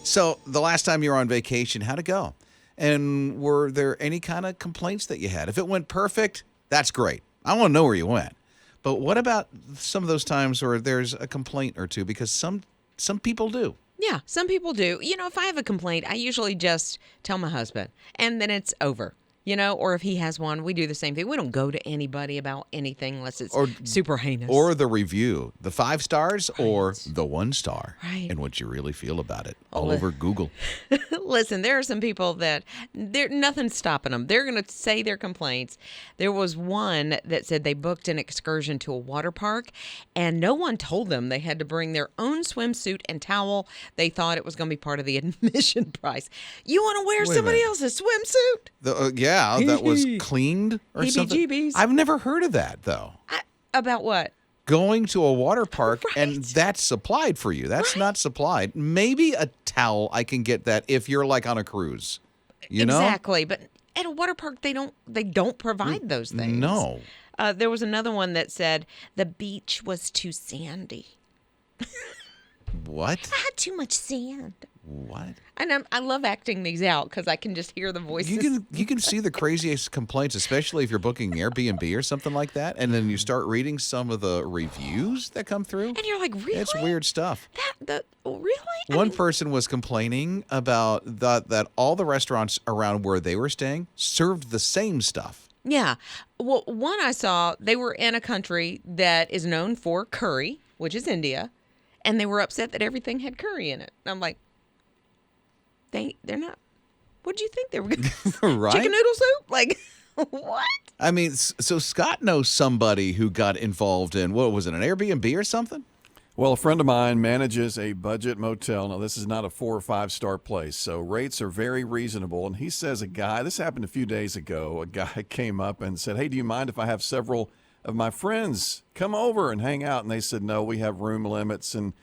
So the last time you were on vacation, how'd it go? And were there any kind of complaints that you had? If it went perfect, that's great. I want to know where you went. But what about some of those times where there's a complaint or two? Because some people do. Yeah, some people do. If I have a complaint, I usually just tell my husband, and then it's over. Or if he has one, we do the same thing. We don't go to anybody about anything unless it's super heinous. Or the review, the 5 stars or the 1 star. Right. And what you really feel about it. All over Google. Listen, there are some people that nothing's stopping them. They're going to say their complaints. There was one that said they booked an excursion to a water park, and no one told them they had to bring their own swimsuit and towel. They thought it was going to be part of the admission price. You want to wear somebody else's swimsuit? Yeah, that was cleaned or something. Heebie-jeebies. I've never heard of that, though. About what? Going to a water park, and that's supplied for you. That's not supplied. Maybe a towel, I can get that if you're like on a cruise. You know? Exactly, but at a water park, they don't provide those things. No. There was another one that said the beach was too sandy. What? I had too much sand. What? And I love acting these out because I can just hear the voices. You can see the craziest complaints, especially if you're booking Airbnb or something like that, and then you start reading some of the reviews that come through. And you're like, really? It's weird stuff. Really? One person was complaining about that all the restaurants around where they were staying served the same stuff. Yeah. Well, one I saw, they were in a country that is known for curry, which is India, and they were upset that everything had curry in it. And I'm like, they're not. What did you think they were going to Right? Chicken noodle soup? Like, what? I mean, so Scott knows somebody who got involved in, what was it, an Airbnb or something? Well, a friend of mine manages a budget motel. Now, this is not a 4 or 5 star place, so rates are very reasonable. And he says this happened a few days ago. A guy came up and said, hey, do you mind if I have several of my friends come over and hang out? And they said, no, we have room limits and,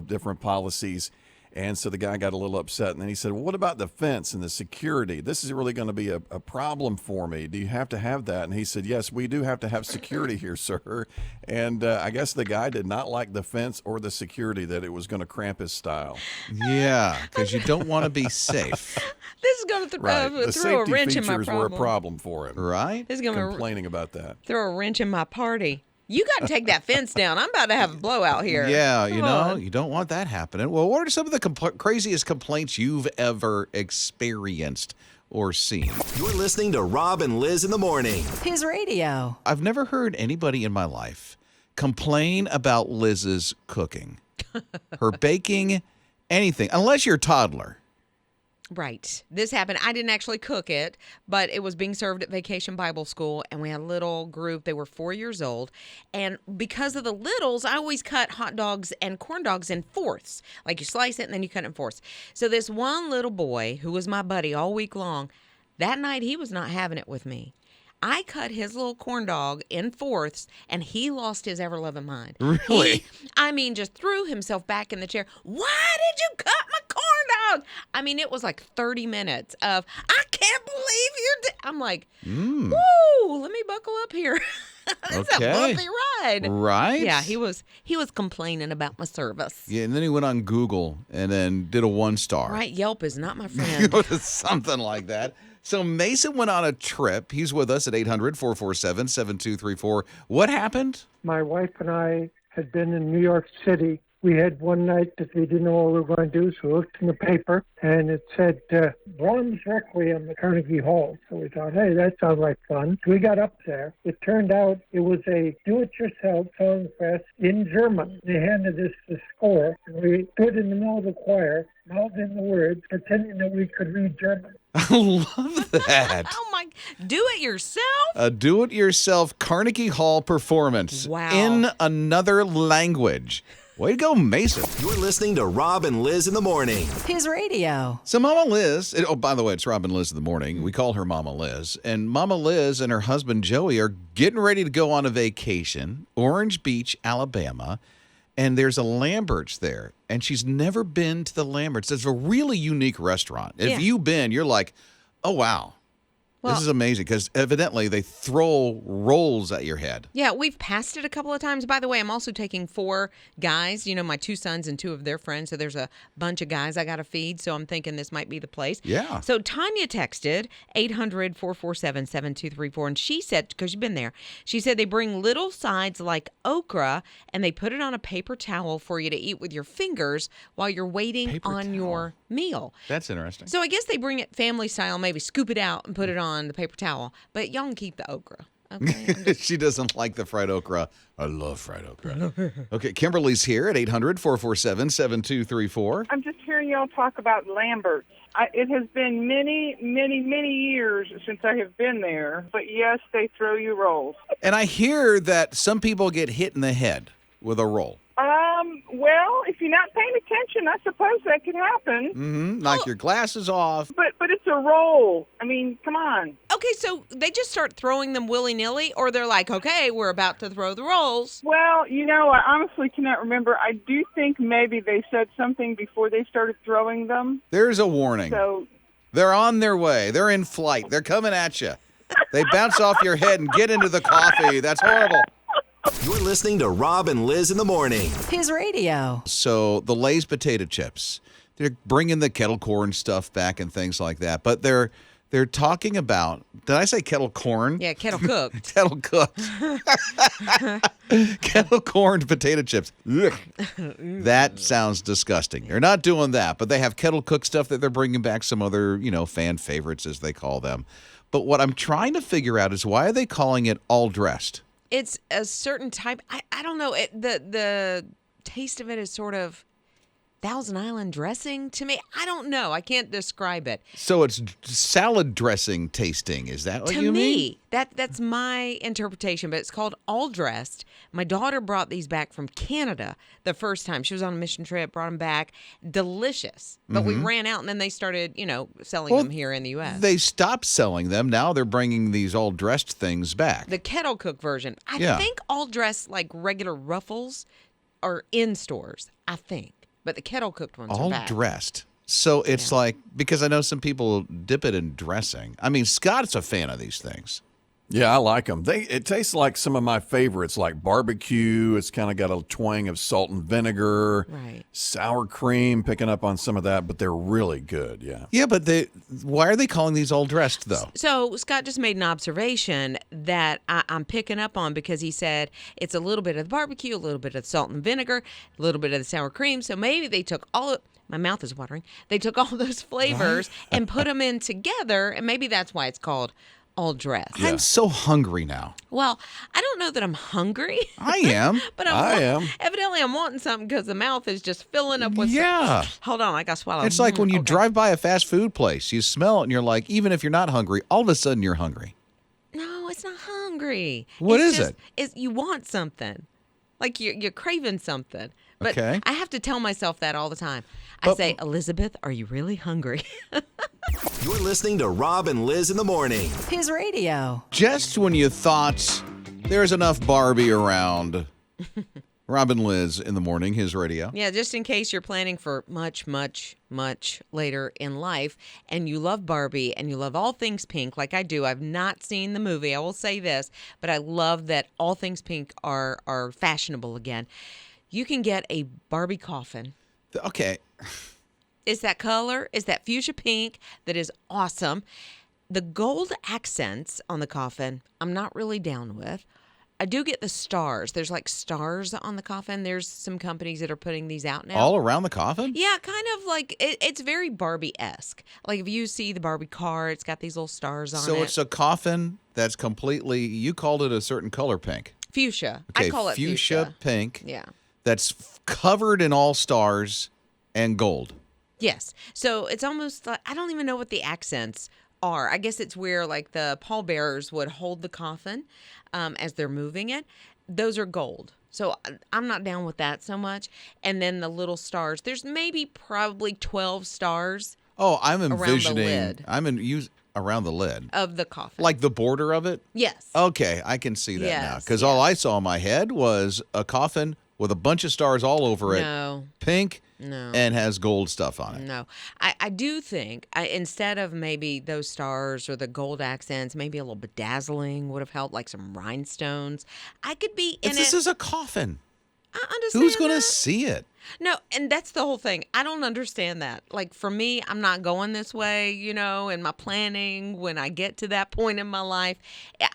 different policies. And so the guy got a little upset. And then he said, well, what about the fence and the security? This is really going to be a problem for me. Do you have to have that? And he said, yes, we do have to have security here, sir. And I guess the guy did not like the fence or the security, that it was going to cramp his style. Yeah, because you don't want to be safe. This is going to throw a wrench in my problem. The safety features were a problem for him. Right? This is going to complaining about that. Throw a wrench in my party. You got to take that fence down. I'm about to have a blowout here. Yeah, you don't want that happening. Well, what are some of the craziest complaints you've ever experienced or seen? You're listening to Rob and Lizz in the morning. His radio. I've never heard anybody in my life complain about Liz's cooking, her baking, anything, unless you're a toddler. Right. This happened. I didn't actually cook it, but it was being served at Vacation Bible School, and we had a little group. They were 4 years old, and because of the littles, I always cut hot dogs and corn dogs in fourths. Like you slice it, and then you cut it in fourths. So this one little boy, who was my buddy all week long, that night he was not having it with me. I cut his little corn dog in fourths, and he lost his ever-loving mind. Really? He just threw himself back in the chair. Why did you cut my corn dog? I mean, it was like 30 minutes of, I can't believe you did. I'm like, woo, let me buckle up here. It's a bumpy ride. Right? Yeah, he was complaining about my service. Yeah, and then he went on Google and then did a 1 star. Right, Yelp is not my friend. Something like that. So Mason went on a trip. He's with us at 800-447-7234. What happened? My wife and I had been in New York City. We had one night that we didn't know what we were going to do, so we looked in the paper, and it said, Brahms Requiem at Carnegie Hall. So we thought, hey, that sounds like fun. So we got up there. It turned out it was a do-it-yourself song fest in German. They handed us the score, and we stood in the middle of the choir, mouthed in the words, pretending that we could read German. I love that. Oh, my. Do it yourself? A do-it-yourself Carnegie Hall performance. Wow. In another language. Way to go, Mason. You're listening to Rob and Lizz in the morning. His radio. So Mama Liz, by the way, it's Rob and Liz in the morning. We call her Mama Liz. And Mama Liz and her husband Joey are getting ready to go on a vacation, Orange Beach, Alabama. And there's a Lambert's there. And she's never been to the Lambert's. It's a really unique restaurant. If you've been, you're like, oh, wow. Well- This is amazing because evidently they throw rolls at your head. Yeah, we've passed it a couple of times. By the way, I'm also taking 4 guys, my 2 sons and 2 of their friends. So there's a bunch of guys I got to feed. So I'm thinking this might be the place. Yeah. So Tanya texted 800-447-7234. And she said, because you've been there, she said they bring little sides like okra and they put it on a paper towel for you to eat with your fingers while you're waiting Paper on towel. your meal. That's interesting. So I guess they bring it family style, maybe scoop it out and put it on the paper towel. But y'all can keep the okra. Okay. She doesn't like the fried okra. I love fried okra. Okay, Kimberly's here at 800-447-7234. I'm just hearing y'all talk about Lambert's. It has been many, many, many years since I have been there, but yes, they throw you rolls. And I hear that some people get hit in the head with a roll. Well, if you're not paying attention, I suppose that could happen. Mm-hmm. Knock your glasses off. But it's a roll. I mean, come on. Okay, so they just start throwing them willy-nilly, or they're like, okay, we're about to throw the rolls. Well, I honestly cannot remember. I do think maybe they said something before they started throwing them. There's a warning. So, They're on their way. They're in flight. They're coming at you. They bounce off your head and get into the coffee. That's horrible. You're listening to Rob and Liz in the morning. His radio. So the Lay's potato chips, they're bringing the kettle corn stuff back and things like that. But they're talking about, did I say kettle corn? Yeah, kettle cooked. Kettle cooked. Kettle corned potato chips. Ugh. That sounds disgusting. They're not doing that, but they have kettle cooked stuff that they're bringing back, some other, fan favorites as they call them. But what I'm trying to figure out is why are they calling it all dressed? It's a certain type. I don't know. The taste of it is sort of Thousand Island dressing to me. I don't know. I can't describe it. So it's salad dressing tasting. Is that what To you mean? me, that's my interpretation, but it's called all dressed. My daughter brought these back from Canada the first time. She was on a mission trip, brought them back. Delicious. But we ran out, and then they started, selling them here in the U.S. They stopped selling them. Now they're bringing these all dressed things back. The kettle cook version. I Yeah. think all dressed like regular Ruffles are in stores, I think. But the kettle cooked ones all are back. dressed. So it's like, because I know some people dip it in dressing. I mean, Scott's a fan of these things. Yeah, I like them. It tastes like some of my favorites, like barbecue. It's kind of got a twang of salt and vinegar, Right. sour cream, picking up on some of that, but they're really good. Yeah. Yeah, but why are they calling these all dressed, though? So Scott just made an observation that I'm picking up on because he said it's a little bit of the barbecue, a little bit of the salt and vinegar, a little bit of the sour cream. So maybe they took my mouth is watering. They took all those flavors and put them in together, and maybe that's why it's called all dressed. I'm so hungry now. Well, I don't know that I'm hungry. I am. But I am. Evidently, I'm wanting something because the mouth is just filling up with. Yeah. Hold on, I got to swallow. It's like when you Okay. drive by a fast food place, you smell it and you're like, even if you're not hungry, all of a sudden you're hungry. No, it's not hungry. What It's is just- It's you want something, like you're craving something. But Okay. I have to tell myself that all the time. I say, Elizabeth, are you really hungry? You're listening to Rob and Liz in the morning. His radio. Just when you thought there's enough Barbie around, Rob and Liz in the morning, his radio. Yeah, just in case you're planning for much, much, much later in life and you love Barbie and you love all things pink like I do. I've not seen the movie, I will say this, but I love that all things pink are fashionable again. You can get a Barbie coffin. Okay. It's that color, it's that fuchsia pink that is awesome. The gold accents on the coffin, I'm not really down with. I do get the stars. There's like stars on the coffin. There's some companies that are putting these out now. All around the coffin? Yeah, kind of like it's very Barbie-esque. Like if you see the Barbie car, it's got these little stars on it. So it's a coffin that's completely, you called it a certain color pink. fuchsia. Okay, I call it fuchsia. pink. Yeah. That's covered in all stars and gold. Yes. So it's almost like, I don't even know what the accents are. I guess it's where like the pallbearers would hold the coffin as they're moving it. Those are gold. So I'm not down with that so much. And then the little stars. There's probably 12 stars Oh, I'm the envisioning. lid. Around the lid, of the coffin. like the border of it. Yes. Okay, I can see that now. Yes, Because all I saw in my head was a coffin with a bunch of stars all over it, No. pink, No. and has gold stuff on it. No, I do think instead of maybe those stars or the gold accents, maybe a little bedazzling would have helped, like some rhinestones. I could be in This it. is a coffin. I understand Who's going to that. see it? No, and that's the whole thing. I don't understand that. Like for me, I'm not going this way, in my planning. When I get to that point in my life,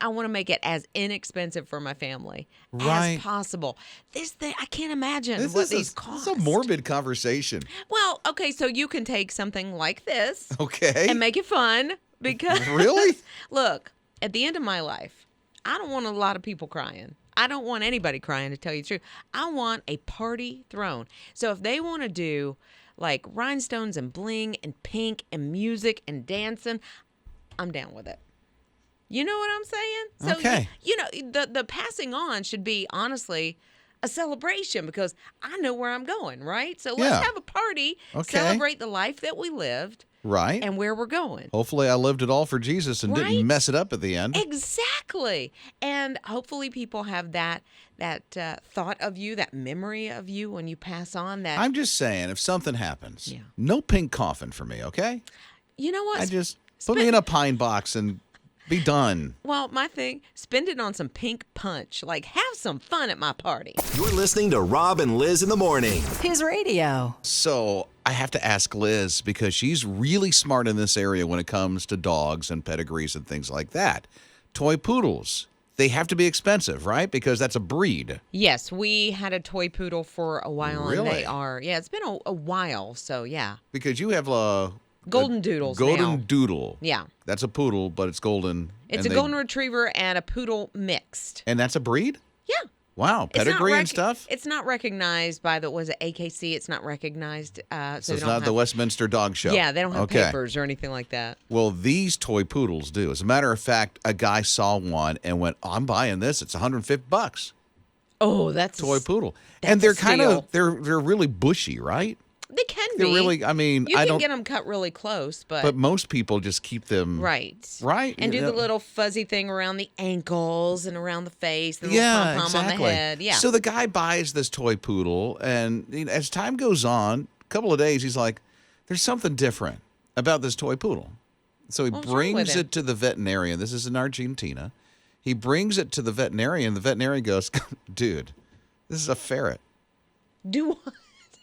I want to make it as inexpensive for my family Right. as possible. This thing, I can't imagine This what is these a, cost. this is a morbid conversation. Well, okay, so you can take something like this Okay. and make it fun because Really? Look, at the end of my life, I don't want a lot of people crying. I don't want anybody crying, to tell you the truth. I want a party thrown. So if they want to do like rhinestones and bling and pink and music and dancing, I'm down with it. You know what I'm saying? So Okay. the passing on should be honestly a celebration because I know where I'm going, right? So let's Yeah. have a party, Okay. celebrate the life that we lived Right. and where we're going. Hopefully I lived it all for Jesus and Right? didn't mess it up at the end. Exactly. And hopefully people have that thought of you, that memory of you when you pass on that. I'm just saying, if something happens, Yeah. no pink coffin for me, okay? You know what? I just put me in a pine box and be done. Well, my thing, spend it on some pink punch. Like, have some fun at my party. You're listening to Rob and Liz in the morning. His radio. So I have to ask Liz because she's really smart in this area when it comes to dogs and pedigrees and things like that. Toy poodles. They have to be expensive, right? Because that's a breed. Yes, we had a toy poodle for a while, and Really? they are. Yeah, it's been a while, so yeah. Because you have a Golden doodles golden now. doodle. Yeah. That's a poodle, but it's golden. It's and a golden retriever and a poodle mixed. And that's a breed? Yeah. Wow. It's not Pedigree and stuff? It's not recognized by was it AKC? It's not recognized. So they it's don't not the have- Westminster Dog Show. Yeah, they don't have Okay. papers or anything like that. Well, these toy poodles do. As a matter of fact, a guy saw one and went, "Oh, I'm buying this. It's $150. Oh, that's Toy poodle." that's And a they're kind of steal. they're really bushy, right? They can They're be. really, I mean, You I can don't get them cut really close, but most people just keep them right. Right? And do You the know? little fuzzy thing around the ankles and around the face, the little Yeah, pom-pom on the exactly. head. Yeah. So the guy buys this toy poodle, and as time goes on, a couple of days, he's like, "There's something different about this toy poodle." So he What's wrong with brings him? it to the veterinarian. This is in Argentina. He brings it to the veterinarian. The veterinarian goes, "Dude, this is a ferret." Do what?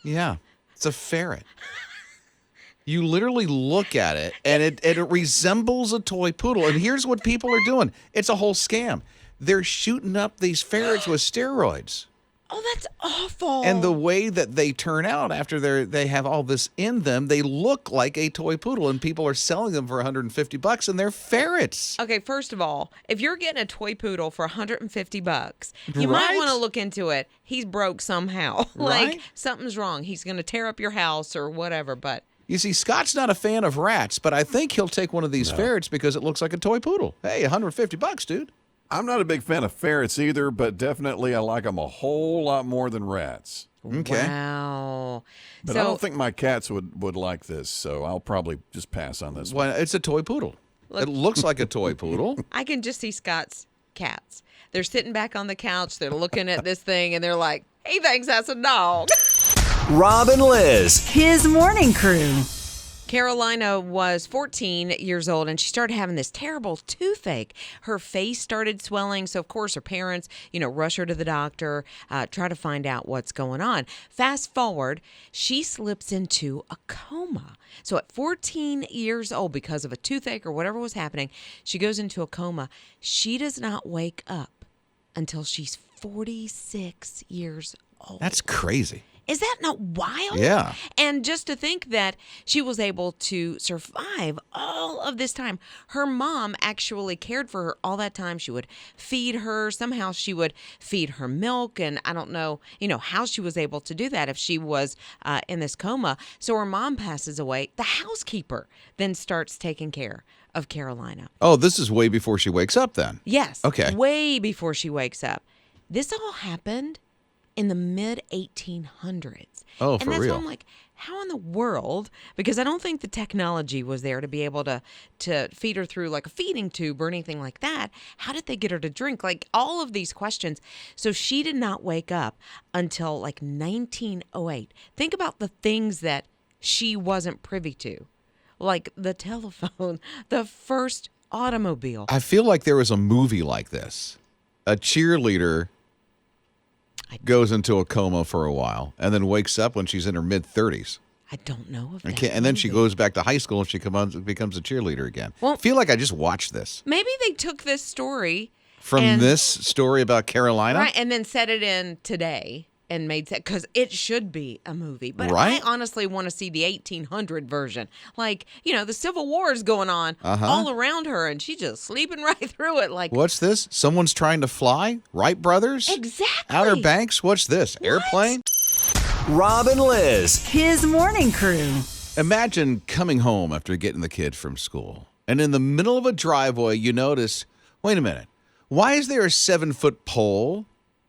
Yeah, it's a ferret. You literally look at it, and it resembles a toy poodle. And here's what people are doing. It's a whole scam. They're shooting up these ferrets with steroids. Oh, that's awful. And the way that they turn out after they have all this in them, they look like a toy poodle, and people are selling them for $150, and they're ferrets. Okay, first of all, if you're getting a toy poodle for $150, you might Right? want to look into it. He's broke somehow. Like Right? something's wrong. He's going to tear up your house or whatever, but You see, Scott's not a fan of rats, but I think he'll take one of these ferrets because it looks like a toy poodle. Hey, $150, dude. I'm not a big fan of ferrets either, but definitely I like them a whole lot more than rats. Okay. wow. But so I don't think my cats would like this, so I'll probably just pass on this one. Well, it's a toy poodle. It looks like a toy poodle. I can just see Scott's cats. They're sitting back on the couch. They're looking at this thing, and they're like, he thinks that's a dog. Rob and Liz. His morning crew. Carolina was 14 years old, and she started having this terrible toothache. Her face started swelling, so of course her parents, rush her to the doctor, try to find out what's going on. Fast forward, she slips into a coma. So at 14 years old, because of a toothache or whatever was happening, she goes into a coma. She does not wake up until she's 46 years old. That's crazy. Is that not wild? Yeah. And just to think that she was able to survive all of this time. Her mom actually cared for her all that time. She would feed her. Somehow she would feed her milk. And I don't know, how she was able to do that if she was in this coma. So her mom passes away. The housekeeper then starts taking care of Carolina. Oh, this is way before she wakes up then. Yes. Okay. Way before she wakes up. This all happened in the mid 1800s. Oh, and for that's real? why I'm like, how in the world? Because I don't think the technology was there to be able to feed her through like a feeding tube or anything like that. How did they get her to drink? Like all of these questions. So she did not wake up until like 1908. Think about the things that she wasn't privy to, like the telephone, the first automobile. I feel like there was a movie like this. A cheerleader goes into a coma for a while and then wakes up when she's in her mid-30s. I don't know if that And then she movie. goes back to high school and she becomes a cheerleader again. Well- I feel like I just watched this. Maybe they took this story From and- this story about Carolina? right, and then set it in today and made it, because it should be a movie. But Right? I honestly want to see the 1800 version. Like, the Civil War is going on Uh-huh. all around her, and she's just sleeping right through it. Like, What's this? Someone's trying to fly? Wright brothers? exactly. Outer Banks? What's this? Airplane? Rob and Liz. His morning crew. Imagine coming home after getting the kid from school, and in the middle of a driveway, you notice, wait a minute, why is there a 7-foot pole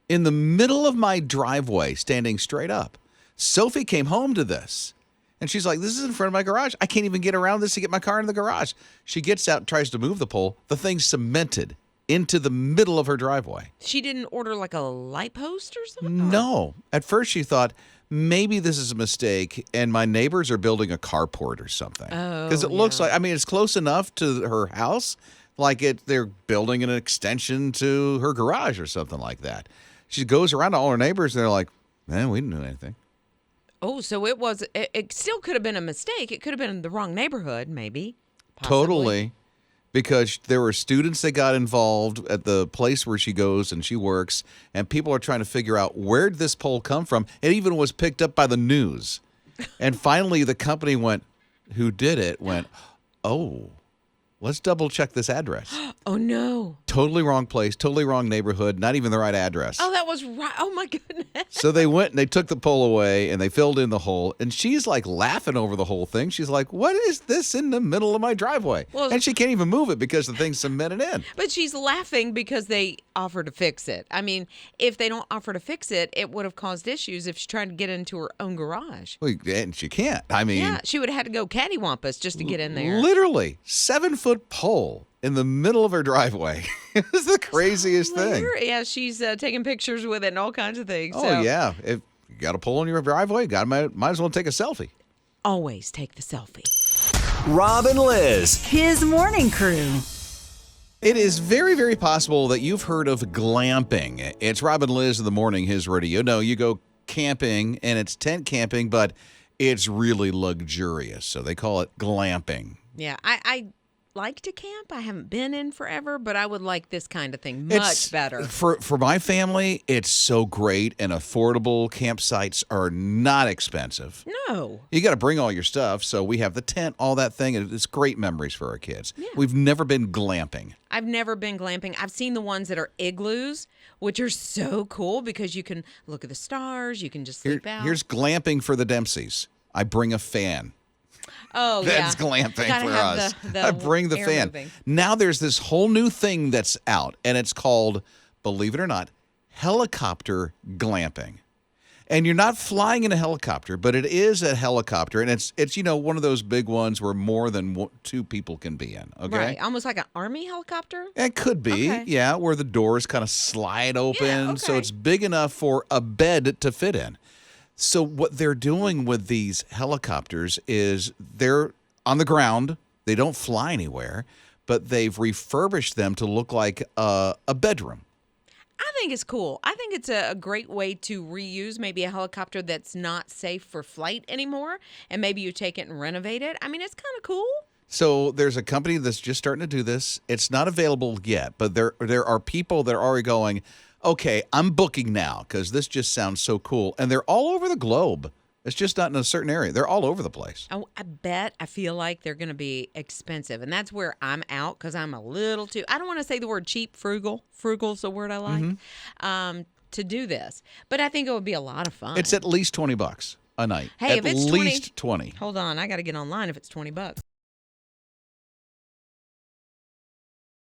in the middle of my driveway standing straight up? Sophie came home to this, and she's like, this is in front of my garage. I can't even get around this to get my car in the garage. She gets out and tries to move the pole. The thing's cemented into the middle of her driveway. She didn't order like a light post or something? No. At first, she thought, maybe this is a mistake and my neighbors are building a carport or something. Because it looks like, it's close enough to her house, like they're building an extension to her garage or something like that. She goes around to all her neighbors and they're like, man, we didn't do anything. Oh, so it still could have been a mistake. It could have been in the wrong neighborhood, maybe. Possibly. Totally. Because there were students that got involved at the place where she goes and she works, and people are trying to figure out where did this pole come from. It even was picked up by the news. And finally, the company who did it went, oh, let's double check this address. Oh, no. Totally wrong place, totally wrong neighborhood, not even the right address. Oh, that was right. Oh, my goodness. So they went and they took the pole away and they filled in the hole. And she's like laughing over the whole thing. She's like, what is this in the middle of my driveway? Well, and she can't even move it because the thing's cemented in. But she's laughing because they offer to fix it. I mean, if they don't offer to fix it, it would have caused issues if she's trying to get into her own garage. Well, and she can't. Yeah, she would have had to go cattywampus just to get in there. Literally, 7-foot pole in the middle of her driveway. It was the craziest thing. Yeah, she's taking pictures with it and all kinds of things. Oh, so yeah. If you got a pole in your driveway, might as well take a selfie. always take the selfie. Rob and Liz. His morning crew. It is very, very possible that you've heard of glamping. It's Rob and Liz in the morning, his radio. No, you go camping, and it's tent camping, but it's really luxurious. So they call it glamping. Yeah, I like to camp. I haven't been in forever, but I would like this kind of thing much better. For my family, it's so great, and affordable. Campsites are not expensive. No. You got to bring all your stuff. So we have the tent, all that thing. And it's great memories for our kids. Yeah. We've never been glamping. I've never been glamping. I've seen the ones that are igloos, which are so cool because you can look at the stars. You can just sleep out. Here's glamping for the Dempseys. I bring a fan. Oh, That's yeah. glamping Gotta for have us. the I bring the air fan. moving. Now there's this whole new thing that's out, and it's called, believe it or not, helicopter glamping. And you're not flying in a helicopter, but it is a helicopter, and it's one of those big ones where more than two people can be in. Okay, Right, almost like an army helicopter. it could be, Okay. yeah, where the doors kind of slide open, so okay. it's big enough for a bed to fit in. So what they're doing with these helicopters is they're on the ground. They don't fly anywhere, but they've refurbished them to look like a bedroom. I think it's cool. I think it's a great way to reuse maybe a helicopter that's not safe for flight anymore, and maybe you take it and renovate it. I mean, it's kind of cool. So there's a company that's just starting to do this. It's not available yet, but there are people that are already going, okay, I'm booking now because this just sounds so cool. And they're all over the globe. It's just not in a certain area. They're all over the place. Oh, I feel like they're going to be expensive. And that's where I'm out because I'm a little too, I don't want to say the word cheap, frugal. Frugal's the word I like to do this. But I think it would be a lot of fun. It's at least $20 a night. Hey, at if it's least 20. Hold on, I got to get online if it's $20.